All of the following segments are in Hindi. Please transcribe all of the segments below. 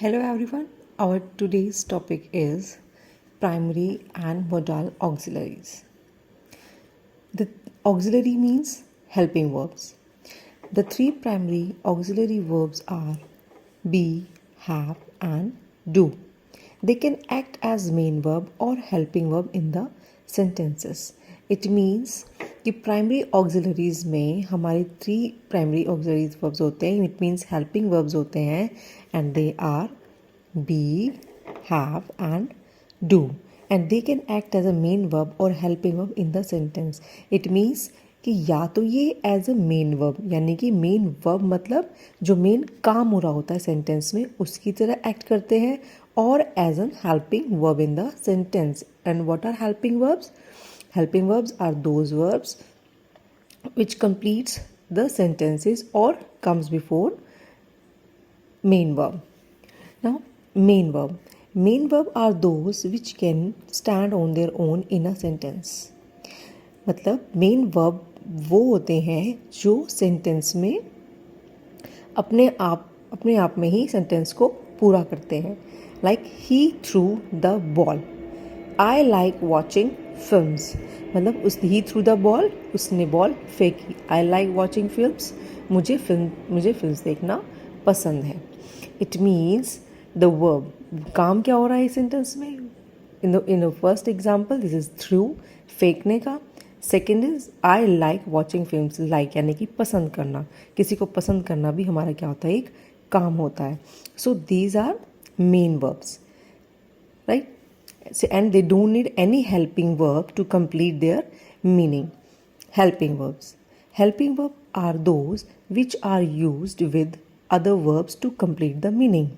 Hello everyone. Our today's topic is primary and modal auxiliaries. The auxiliary means helping verbs. The three primary auxiliary verbs are be, have and do. They can act as main verb or helping verb in the sentences. It means कि प्राइमरी ऑक्सिलरीज में हमारे थ्री प्राइमरी ऑक्सिलरीज वर्ब्स होते हैं. इट मीन्स हेल्पिंग वर्ब्स होते हैं and they are be, have and do, and they can act as a main verb or helping verb in the sentence. It means कि या तो ये एज अ मेन वर्ब यानी कि मेन वर्ब मतलब जो मेन काम हो रहा होता है सेंटेंस में उसकी तरह एक्ट करते हैं और as an helping verb in the sentence. And what are helping verbs? Helping verbs are those verbs which completes the sentences or comes before main verb. Now, main verb. Main verb are those which can stand on their own in a sentence. मतलब मेन वर्ब वो होते हैं जो सेंटेंस में अपने आप में ही सेंटेंस को पूरा करते हैं. Like he through the ball. I like watching films. मतलब ही थ्रू द बॉल, उसने बॉल फेंकी. I like watching films. मुझे फिल्म्स देखना पसंद है. It means the verb. काम क्या हो रहा है इस सेंटेंस में? In the first example this is through, फेंकने का. Second is I like watching films. Like यानी कि पसंद करना. किसी को पसंद करना भी हमारा क्या होता है? एक काम होता है. So these are main verbs, right? And they don't need any helping verb to complete their meaning. Helping verbs. Helping verbs are those which are used with other verbs to complete the meaning.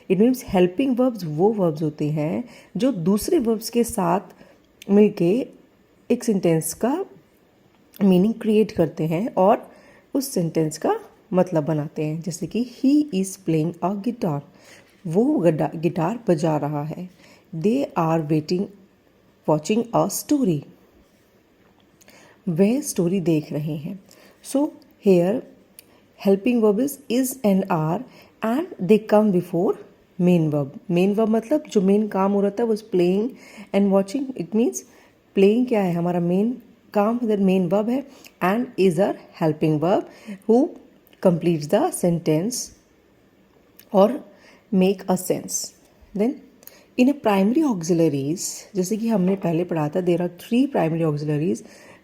It means helping verbs वो verbs होते हैं जो दूसरे verbs के साथ मिलके एक सेंटेंस का मीनिंग क्रिएट करते हैं और उस सेंटेंस का मतलब बनाते हैं. जैसे कि he is playing a guitar. वो गिटार बजा रहा है. They are watching a story. वह स्टोरी देख रहे हैं. So here helping verb is and are and they come before main verb. Main verb मतलब जो मेन काम हो रहा था वो playing and watching. It means playing क्या है? हमारा मेन काम इधर मेन वर्ब है and is a helping verb who completes the sentence और make a sense. Then in a primary auxiliaries, जैसे कि हमने पहले पढ़ा था, there are three primary auxiliaries.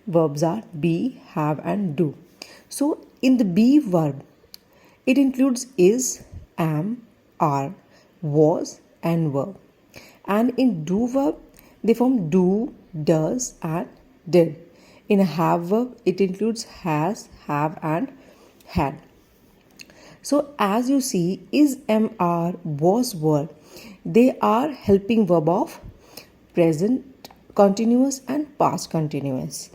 Verbs are be, have and do. So in the be verb it includes is, am, are, was and were. And in do verb they form do, does and did. In a have verb it includes has, have and had. So as you see, is, am, are, was, were, they are helping verb of present continuous and past continuous.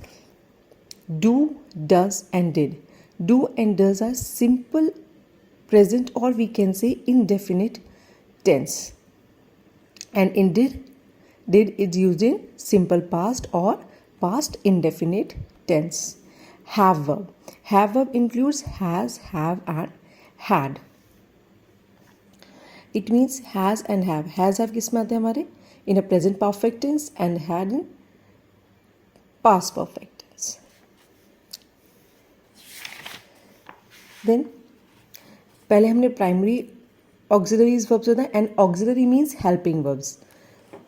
Do, does and did. Do and does are simple present or we can say indefinite tense. And in did is used in simple past or past indefinite tense. Have verb. Have verb includes has, have and had. It means has and have. Has have किस में आते हैं हमारे? In a present perfect tense and had in past perfect tense. Then पहले हमने प्राइमरी ऑक्सिलरीज वर्ब्स होता है and auxiliary means helping verbs.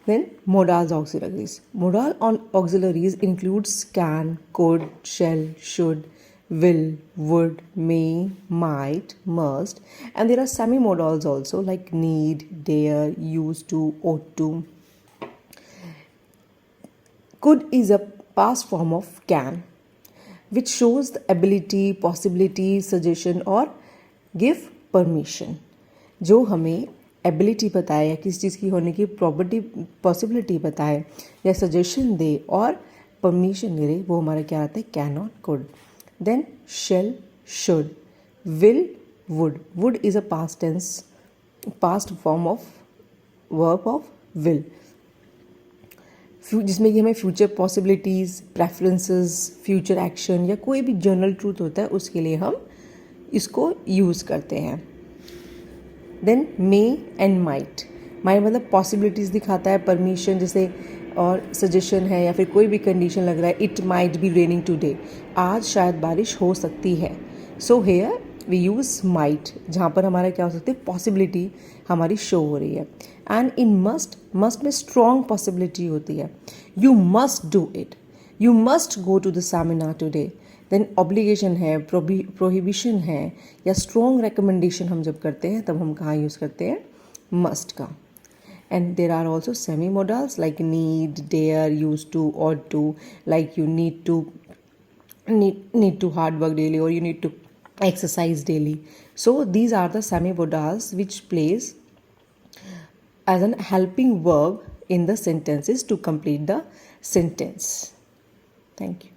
Then modal auxiliaries. Modal auxiliaries includes can, could, shall, should, will, would, may, might, must, and there are semi-modals also like need, dare, used to, ought to. Could is a past form of can, which shows the ability, possibility, suggestion or give permission. जो हमें एबिलिटी बताए या किसी चीज़ की होने की पॉसिबिलिटी बताए या सजेशन दे और परमिशन दे दे, वो हमारा क्या आता है? Can not, could. Then shall, should, will, would. Would is a past tense, past form of verb of will, जिसमें कि हमें future possibilities, preferences, future action या कोई भी जनरल ट्रूथ होता है उसके लिए हम इसको यूज़ करते हैं. देन मे एंड माइट मतलब पॉसिबिलिटीज़ दिखाता है, परमिशन जैसे, और सजेशन है या फिर कोई भी कंडीशन लग रहा है, it might be raining today, आज शायद बारिश हो सकती है. So here we use might जहाँ पर हमारा क्या हो सकती है, पॉसिबिलिटी हमारी शो हो रही है. एंड इन मस्ट में स्ट्रॉन्ग पॉसिबिलिटी होती है. You must do it, you must go to the seminar today. Then obligation है, प्रोहिबिशन है, या स्ट्रॉन्ग रिकमेंडेशन हम जब करते हैं तब हम कहाँ यूज़ करते हैं, मस्ट का. And there are also semi-modals like need, dare, used to, ought to, like you need to hard work daily, or you need to exercise daily. So these are the semi-modals which plays as an helping verb in the sentences to complete the sentence. Thank you.